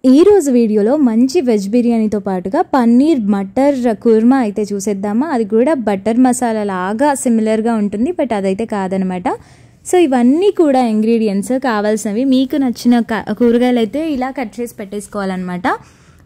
ఈ రోజు వీడియోలో మంచి వెజ్ బిర్యానీతో పాటుగా పన్నీర్ మటర్ కుర్మా అయితే చూసేద్దామా. అది కూడా బటర్ మసాలా లాగా సిమిలర్గా ఉంటుంది, బట్ అదైతే కాదనమాట. సో ఇవన్నీ కూడా ఇంగ్రీడియంట్స్ కావాల్సినవి. మీకు నచ్చిన కూరగాయలు అయితే ఇలా కట్ చేసి పెట్టేసుకోవాలన్నమాట.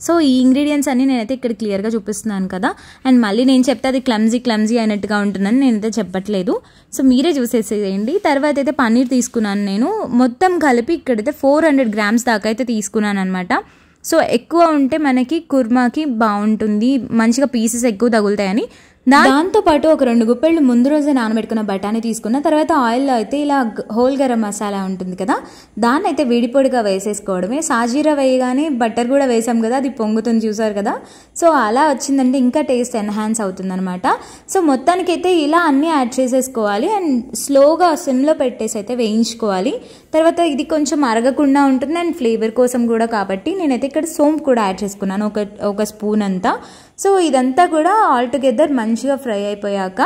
సో ఈ ఇంగ్రీడియంట్స్ అన్నీ నేనైతే ఇక్కడ క్లియర్గా చూపిస్తున్నాను కదా. అండ్ మళ్ళీ నేను చెప్తే అది క్లమ్జీ అయినట్టుగా ఉంటుందని నేనైతే చెప్పట్లేదు. సో మీరే చూసేసేయండి. తర్వాత అయితే పన్నీర్ తీసుకున్నాను నేను. మొత్తం కలిపి ఇక్కడైతే 400 grams దాకా అయితే తీసుకున్నాను అనమాట. సో ఎక్కువ ఉంటే మనకి కుర్మాకి బాగుంటుంది, మంచిగా పీసెస్ ఎక్కువ తగులుతాయని. దాంతోపాటు ఒక 2 గుప్పెళ్ళు ముందు రోజే నానబెట్టుకున్న బఠానీ తీసుకున్న తర్వాత ఆయిల్లో అయితే ఇలా హోల్ గరం మసాలా ఉంటుంది కదా, దాన్ని అయితే విడిపొడిగా వేసేసుకోవడమే. సాజీరా వేయగానే బటర్ కూడా వేసాం కదా, అది పొంగుతుంది చూసారు కదా. సో అలా వచ్చిందంటే ఇంకా టేస్ట్ ఎన్హాన్స్ అవుతుంది అనమాట. సో మొత్తానికైతే ఇలా అన్నీ యాడ్ చేసేసుకోవాలి అండ్ స్లోగా సిమ్లో పెట్టేసి అయితే వేయించుకోవాలి. తర్వాత ఇది కొంచెం అరగకుండా ఉంటుంది అండ్ ఫ్లేవర్ కోసం కూడా కాబట్టి నేనైతే ఇక్కడ సోంపు కూడా యాడ్ చేసుకున్నాను, ఒక స్పూన్ అంతా. సో ఇదంతా కూడా ఆల్ టుగెదర్ మంచిగా ఫ్రై అయిపోయాక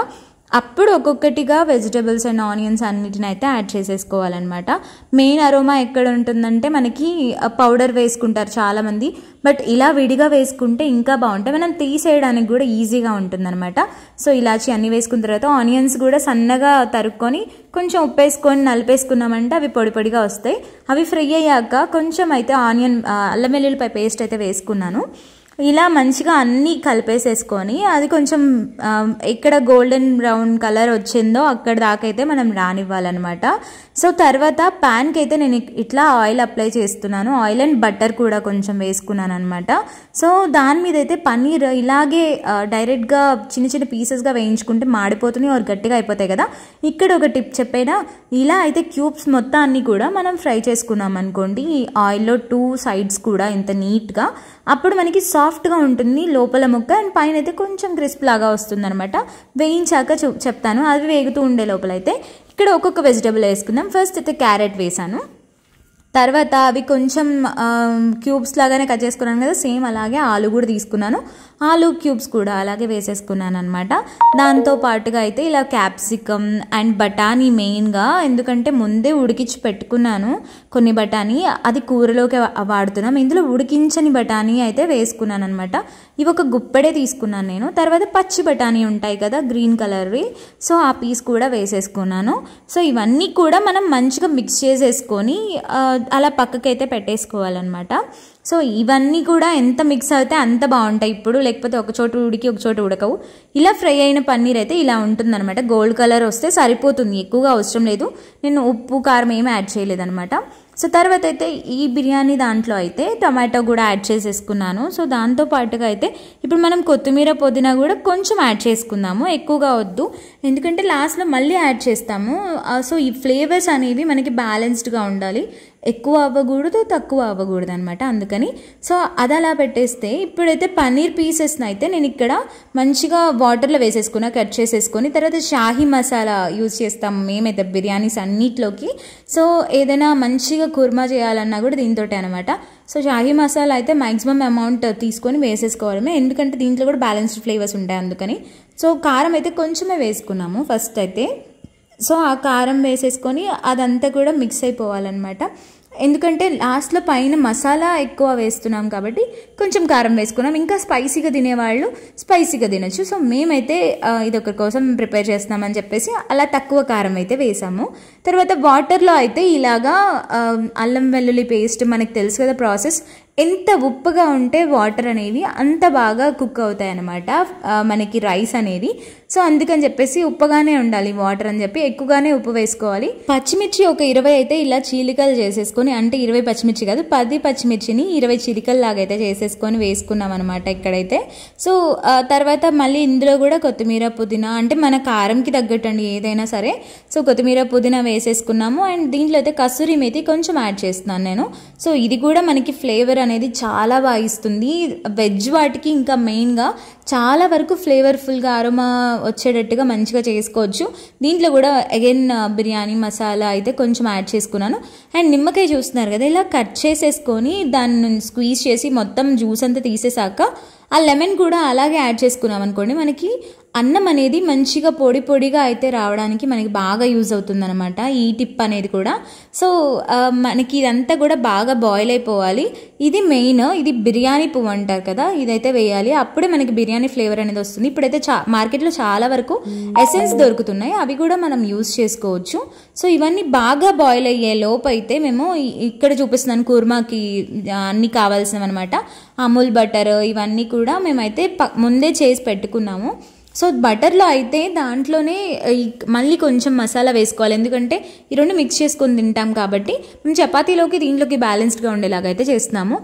అప్పుడు ఒక్కొక్కటిగా వెజిటబుల్స్ అండ్ ఆనియన్స్ అన్నిటిని అయితే యాడ్ చేసేసుకోవాలన్నమాట. మెయిన్ అరోమా ఎక్కడ ఉంటుందంటే మనకి పౌడర్ వేసుకుంటారు చాలామంది, బట్ ఇలా విడిగా వేసుకుంటే ఇంకా బాగుంటాయి, మనం తీసేయడానికి కూడా ఈజీగా ఉంటుందన్నమాట. సో ఇలాచి అన్నీ వేసుకున్న తర్వాత ఆనియన్స్ కూడా సన్నగా తరుక్కొని కొంచెం ఉప్పు వేసుకొని నలిపేసుకున్నామంటే అవి పొడి పొడిగా వస్తాయి. అవి ఫ్రై అయ్యాక కొంచెం అయితే అల్లం వెల్లుల్లిపాయ పేస్ట్ అయితే వేసుకున్నాను. ఇలా మంచిగా అన్నీ కలిపేసేసుకొని అది కొంచెం ఎక్కడ గోల్డెన్ బ్రౌన్ కలర్ వచ్చిందో అక్కడ దాకైతే మనం రానివ్వాలన్నమాట. సో తర్వాత ప్యాన్కి అయితే నేను ఇట్లా ఆయిల్ అప్లై చేస్తున్నాను. ఆయిల్ అండ్ బటర్ కూడా కొంచెం వేసుకున్నాను అనమాట. సో దాని మీద అయితే పన్నీర్ ఇలాగే డైరెక్ట్గా చిన్న చిన్న పీసెస్గా వేయించుకుంటే మాడిపోతుంది ఆర్ గట్టిగా అయిపోతాయి కదా. ఇక్కడ ఒక టిప్ చెప్పేనా, ఇలా అయితే క్యూబ్స్ మొత్తాన్ని కూడా మనం ఫ్రై చేసుకున్నాం అనుకోండి ఈ ఆయిల్లో 2 sides కూడా ఇంత నీట్గా, అప్పుడు మనకి సాఫ్ట్గా ఉంటుంది లోపల ముక్క అండ్ పైన అయితే కొంచెం క్రిస్ప్ లాగా వస్తుంది అనమాట. వేయించాక చెప్తాను. అవి వేగుతూ ఉండే లోపలైతే ఇక్కడ ఒక్కొక్క వెజిటబుల్ వేసుకుందాం. ఫస్ట్ అయితే క్యారెట్ వేసాను, తర్వాత అవి కొంచెం క్యూబ్స్ లాగానే కట్ చేసుకున్నాను కదా, సేమ్ అలాగే ఆలు కూడా తీసుకున్నాను, ఆలు క్యూబ్స్ కూడా అలాగే వేసేసుకున్నాను అనమాట. దాంతో పాటుగా అయితే ఇలా క్యాప్సికమ్ అండ్ బఠానీ మెయిన్గా, ఎందుకంటే ముందే ఉడికించి పెట్టుకున్నాను కొన్ని బఠానీ, అది కూరలోకి వాడుతున్నాం. ఇందులో ఉడికించని బఠానీ అయితే వేసుకున్నాను అనమాట. ఇవి ఒక గుప్పెడే తీసుకున్నాను నేను. తర్వాత పచ్చి బఠానీ ఉంటాయి కదా గ్రీన్ కలర్వి, సో ఆ పీస్ కూడా వేసేసుకున్నాను. సో ఇవన్నీ కూడా మనం మంచిగా మిక్స్ చేసేసుకొని అలా పక్కకైతే పెట్టేసుకోవాలన్నమాట. సో ఇవన్నీ కూడా ఎంత మిక్స్ అయితే అంత బాగుంటాయి ఇప్పుడు, లేకపోతే ఒక చోట ఉడికి ఒక చోట ఉడకవు. ఇలా ఫ్రై అయిన పన్నీర్ అయితే ఇలా ఉంటుందన్నమాట. గోల్డ్ కలర్ వస్తే సరిపోతుంది, ఎక్కువగా అవసరం లేదు. నేను ఉప్పు కారం ఏమీ యాడ్ చేయలేదన్నమాట. సో తర్వాత అయితే ఈ బిర్యానీ దాంట్లో అయితే టమాటో కూడా యాడ్ చేసేసుకున్నాను. సో దాంతో పాటుగా అయితే ఇప్పుడు మనం కొత్తిమీర పుదీనా కూడా కొంచెం యాడ్ చేసుకుందాము, ఎక్కువగా వద్దు, ఎందుకంటే లాస్ట్లో మళ్ళీ యాడ్ చేస్తాము. సో ఈ ఫ్లేవర్స్ అనేవి మనకి బ్యాలెన్స్డ్గా ఉండాలి, ఎక్కువ అవ్వకూడదు తక్కువ అవ్వకూడదు అనమాట. అందుకని సో అది అలా పెట్టేస్తే ఇప్పుడైతే పన్నీర్ పీసెస్ని అయితే నేను ఇక్కడ మంచిగా వాటర్లో వేసేసుకున్నా, కట్ చేసేసుకొని. తర్వాత షాహీ మసాలా యూజ్ చేస్తాము మేమైతే బిర్యానీస్ అన్నిట్లోకి. సో ఏదైనా మంచిగా కుర్మా చేయాలన్నా కూడా దీంతో అనమాట. సో షాహీ మసాలా అయితే మ్యాక్సిమం అమౌంట్ తీసుకొని వేసేసుకోవడమే, ఎందుకంటే దీంట్లో కూడా బ్యాలెన్స్డ్ ఫ్లేవర్స్ ఉంటాయి అందుకని. సో కారం అయితే కొంచెమే వేసుకున్నాము ఫస్ట్ అయితే. సో ఆ కారం వేసేసుకొని అదంతా కూడా మిక్స్ అయిపోవాలన్నమాట. ఎందుకంటే లాస్ట్లో పైన మసాలా ఎక్కువ వేస్తున్నాం కాబట్టి కొంచెం కారం వేసుకున్నాం. ఇంకా స్పైసీగా తినేవాళ్ళు స్పైసీగా తినొచ్చు. సో మేమైతే ఇది ఒకరి కోసం ప్రిపేర్ చేస్తున్నామని చెప్పేసి అలా తక్కువ కారం అయితే వేసాము. తర్వాత వాటర్లో అయితే ఇలాగా అల్లం వెల్లుల్లి పేస్ట్, మనకు తెలుసు కదా ప్రాసెస్, ఎంత ఉప్పుగా ఉంటే వాటర్ అనేవి అంత బాగా కుక్ అవుతాయి అన్నమాట మనకి రైస్ అనేది. సో అందుకని చెప్పేసి ఉప్పుగానే ఉండాలి వాటర్ అని చెప్పి ఎక్కువగానే ఉప్పు వేసుకోవాలి. పచ్చిమిర్చి ఒక 20 అయితే ఇలా చీలికలు చేసేసుకొని, అంటే 20 పచ్చిమిర్చి కాదు 10 పచ్చిమిర్చిని 20 చీలికలు లాగా అయితే చేసేసుకొని వేసుకున్నాం అనమాట ఇక్కడైతే. సో తర్వాత మళ్ళీ ఇందులో కూడా కొత్తిమీర పుదీనా, అంటే మన కారంకి తగ్గట్టు అండి ఏదైనా సరే. సో కొత్తిమీర పుదీనా వేసేసుకున్నాము అండ్ దీంట్లో అయితే కసూరి మేతి కొంచెం యాడ్ చేస్తున్నాను నేను. సో ఇది కూడా మనకి ఫ్లేవర్ అనేది చాలా బాగా ఇస్తుంది వెజ్ వాటికి. ఇంకా మెయిన్గా చాలా వరకు ఫ్లేవర్ఫుల్గా అరోమా వచ్చేటట్టుగా మంచిగా చేసుకోవచ్చు. దీంట్లో కూడా అగైన్ బిర్యానీ మసాలా అయితే కొంచెం యాడ్ చేసుకున్నాను. అండ్ నిమ్మకాయ చూస్తున్నారు కదా, ఇలా కట్ చేసేసుకొని దాన్ని స్క్వీజ్ చేసి మొత్తం జ్యూస్ అంతా తీసేసాక ఆ లెమన్ కూడా అలాగే యాడ్ చేసుకున్నాం అనుకోండి, మనకి అన్నం అనేది మంచిగా పొడి పొడిగా అయితే రావడానికి మనకి బాగా యూజ్ అవుతుందన్నమాట ఈ టిప్ అనేది కూడా. సో మనకి ఇదంతా కూడా బాగా బాయిల్ అయిపోవాలి. ఇది మెయిన్, ఇది బిర్యానీ పువ్వు అంటారు కదా, ఇదైతే వేయాలి. అప్పుడే మనకి బిర్యానీ ఫ్లేవర్ అనేది వస్తుంది. ఇప్పుడైతే మార్కెట్లో చాలా వరకు ఎసెన్స్ దొరుకుతున్నాయి, అవి కూడా మనం యూజ్ చేసుకోవచ్చు. సో ఇవన్నీ బాగా బాయిల్ అయ్యే లోపు అయితే మేము ఇక్కడ చూపిస్తున్నాను కుర్మాకి అన్నీ కావాల్సినవి అనమాట. అమూల్ బటర్ ఇవన్నీ కూడా మేమైతే ముందే చేసి పెట్టుకున్నాము. సో బటర్లో అయితే దాంట్లోనే మళ్ళీ కొంచెం మసాలా వేసుకోవాలి, ఎందుకంటే ఈ రెండు మిక్స్ చేసుకొని తింటాం కాబట్టి మేము చపాతీలోకి దీంట్లోకి బ్యాలెన్స్డ్గా ఉండేలాగా అయితే చేస్తున్నాము.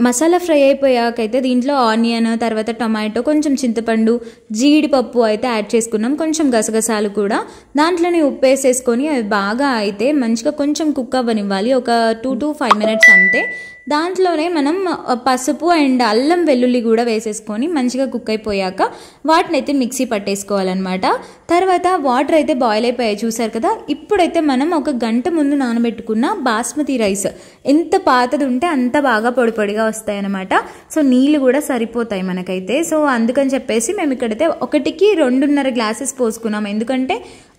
మసాలా ఫ్రై అయిపోయాకైతే దీంట్లో ఆనియన్, తర్వాత టొమాటో, కొంచెం చింతపండు, జీడిపప్పు అయితే యాడ్ చేసుకున్నాం, కొంచెం గసగసాలు కూడా. దాంట్లోనే ఉప్పు వేసేసుకొని అవి బాగా అయితే మంచిగా కొంచెం కుక్ అవ్వనివ్వాలి, ఒక 2 to 5 minutes అంతే. దాంట్లోనే మనం పసుపు అండ్ అల్లం వెల్లుల్లి కూడా వేసేసుకొని మంచిగా కుక్ అయిపోయాక వాటిని అయితే మిక్సీ పట్టేసుకోవాలన్నమాట. తర్వాత వాటర్ అయితే బాయిల్ అయిపోయాయి చూసారు కదా. ఇప్పుడైతే మనం ఒక గంట ముందు నానబెట్టుకున్న బాస్మతి రైస్, ఎంత పాతది ఉంటే అంత బాగా పొడి పొడిగా వస్తాయి అన్నమాట. సో నీళ్ళు కూడా సరిపోతాయి మనకైతే. సో అందుకని చెప్పేసి మేము ఇక్కడైతే 1కి 2.5 glasses పోసుకున్నాం, ఎందుకంటే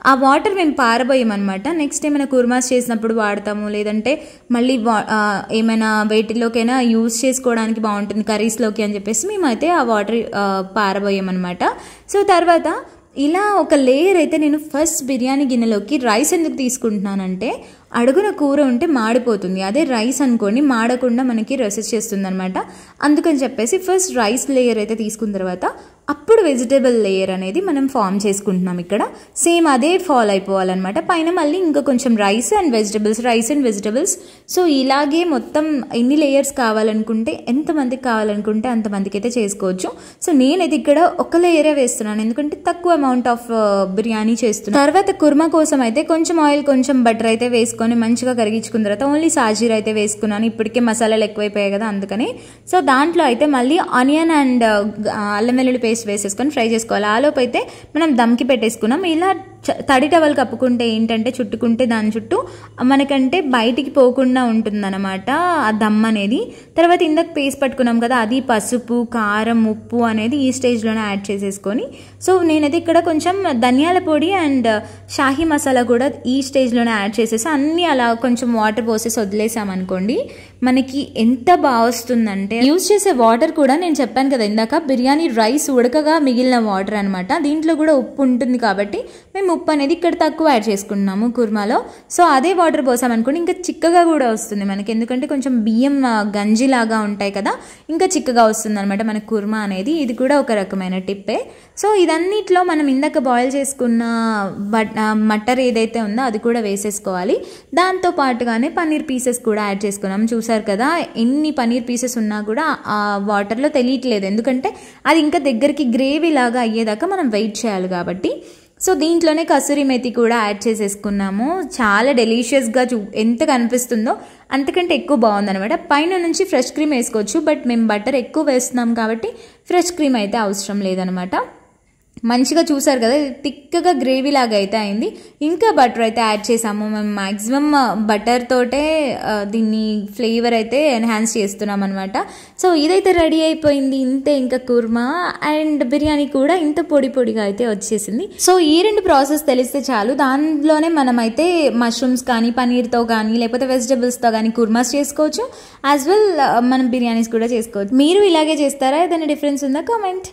ఆ వాటర్ మేము పారబోయమన్నమాట. నెక్స్ట్ ఏమైనా కుర్మాస్ చేసినప్పుడు వాడతాము, లేదంటే మళ్ళీ ఏమైనా వేటిలోకైనా యూజ్ చేసుకోవడానికి బాగుంటుంది కర్రీస్లోకి అని చెప్పేసి మేమైతే ఆ వాటర్ పారబోయమన్నమాట. సో తర్వాత ఇలా ఒక లేయర్ అయితే నేను ఫస్ట్ బిర్యానీ గిన్నెలోకి రైస్ ఎందుకు తీసుకుంటున్నానంటే అడుగున కూర ఉంటే మాడిపోతుంది, అదే రైస్ అనుకోండి మాడకుండా మనకి రెసిస్ట్ చేస్తుంది అనమాట. అందుకని చెప్పేసి ఫస్ట్ రైస్ లేయర్ అయితే తీసుకున్న తర్వాత అప్పుడు వెజిటేబుల్ లేయర్ అనేది మనం ఫామ్ చేసుకుంటున్నాం. ఇక్కడ సేమ్ అదే ఫాలో అయిపోవాలన్నమాట. పైన మళ్ళీ ఇంకా కొంచెం రైస్ అండ్ వెజిటబుల్స్. సో ఇలాగే మొత్తం ఎన్ని లేయర్స్ కావాలనుకుంటే, ఎంతమందికి కావాలనుకుంటే అంతమందికి అయితే చేసుకోవచ్చు. సో నేనైతే ఇక్కడ ఒక లేయరే వేస్తున్నాను, ఎందుకంటే తక్కువ అమౌంట్ ఆఫ్ బిర్యానీ చేస్తున్నాను. తర్వాత కుర్మా కోసం అయితే కొంచెం ఆయిల్, కొంచెం బటర్ అయితే వేసుకొని మంచిగా కరిగించుకున్న తర్వాత ఓన్లీ సాజీర్ అయితే వేసుకున్నాను. ఇప్పటికే మసాలాలు ఎక్కువైపోయాయి కదా అందుకని. సో దాంట్లో అయితే మళ్ళీ ఆనియన్ అండ్ అల్లం వెల్లుల్లి పేస్ట్ వేసేసుకొని ఫ్రై చేసుకోవాలి. ఆలోపు అయితే మనం దమ్కి పెట్టేసుకున్నాం. ఇలా తడి టవల్ కప్పుకుంటే ఏంటంటే చుట్టుకుంటే దాని చుట్టూ మనకంటే బయటికి పోకుండా ఉంటుందన్నమాట ఆ దమ్ అనేది. తర్వాత ఇందాక పేస్ట్ పట్టుకున్నాం కదా, అది పసుపు, కారం, ఉప్పు అనేది ఈ స్టేజ్లోనే యాడ్ చేసేసుకొని, సో నేనైతే ఇక్కడ కొంచెం ధనియాల పొడి అండ్ షాహీ మసాలా కూడా ఈ స్టేజ్లోనే యాడ్ చేసేసి అన్నీ అలా కొంచెం వాటర్ పోసేసి వదిలేసామనుకోండి మనకి ఎంత బాగా వస్తుందంటే. యూజ్ చేసే వాటర్ కూడా నేను చెప్పాను కదా ఇందాక, బిర్యానీ రైస్ ఉడకగా మిగిలిన వాటర్ అనమాట. దీంట్లో కూడా ఉప్పు ఉంటుంది కాబట్టి మేము ఉప్పు అనేది ఇక్కడ తక్కువ యాడ్ చేసుకుంటున్నాము కుర్మాలో. సో అదే వాటర్ పోసామనుకోండి ఇంకా చిక్కగా కూడా వస్తుంది మనకి, ఎందుకంటే కొంచెం బియ్యం గంజిలాగా ఉంటాయి కదా, ఇంకా చిక్కగా వస్తుంది అనమాట మన కుర్మా అనేది. ఇది కూడా ఒక రకమైన టిప్పే. సో ఇదన్నిట్లో మనం ఇందాక బాయిల్ చేసుకున్న మటర్ ఏదైతే ఉందో అది కూడా వేసేసుకోవాలి. దాంతో పాటుగానే పన్నీర్ పీసెస్ కూడా యాడ్ చేసుకున్నాం. చూసారు కదా ఎన్ని పన్నీర్ పీసెస్ ఉన్నా కూడా ఆ వాటర్లో తెలియట్లేదు, ఎందుకంటే అది ఇంకా దగ్గరికి గ్రేవీ లాగా అయ్యేదాకా మనం వెయిట్ చేయాలి కాబట్టి. సో దీంట్లోనే కసూరి మెతి కూడా యాడ్ చేసేసుకున్నాము. చాలా డెలీషియస్గా ఎంత కనిపిస్తుందో అంతకంటే ఎక్కువ బాగుందనమాట. పైన నుంచి ఫ్రెష్ క్రీమ్ వేసుకోవచ్చు, బట్ మేము బటర్ ఎక్కువ వేస్తున్నాం కాబట్టి ఫ్రెష్ క్రీమ్ అయితే అవసరం లేదనమాట. మంచిగా చూసారు కదా థిక్గా గ్రేవీ లాగా అయితే అయింది. ఇంకా బటర్ అయితే యాడ్ చేసాము. మేము మ్యాక్సిమం బటర్ తోటే దీన్ని ఫ్లేవర్ అయితే ఎన్హాన్స్ చేస్తున్నాం అనమాట. సో ఇదైతే రెడీ అయిపోయింది. ఇంతే ఇంకా కుర్మా అండ్ బిర్యానీ కూడా ఇంత పొడి పొడిగా అయితే వచ్చేసింది. సో ఈ రెండు ప్రాసెస్ తెలిస్తే చాలు, దానిలోనే మనమైతే మష్రూమ్స్ కానీ పనీర్తో కానీ లేకపోతే వెజిటబుల్స్తో కానీ కుర్మాస్ చేసుకోవచ్చు, యాజ్ వెల్ మనం బిర్యానీస్ కూడా చేసుకోవచ్చు. మీరు ఇలాగే చేస్తారా? ఏదైనా డిఫరెన్స్ ఉందా? కామెంట్.